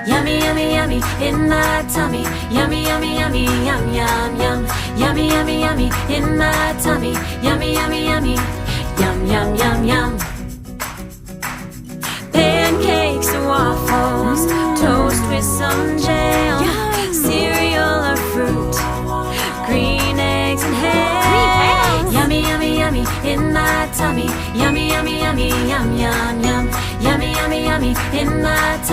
Yummy, yummy, yummy in my tummy. Yummy, yummy, yummy, yum, yum, yum. Yummy, yummy, yummy in my tummy. Yummy, yummy, yummy, yum, yum, yum, yum. Pancakes and waffles, toast with some jam, cereal or fruit, green eggs and ham. Yummy, yummy, yummy in my tummy. Yummy, yummy, yummy, yum, yum, yum. Yummy, yummy, yummy in my tummy.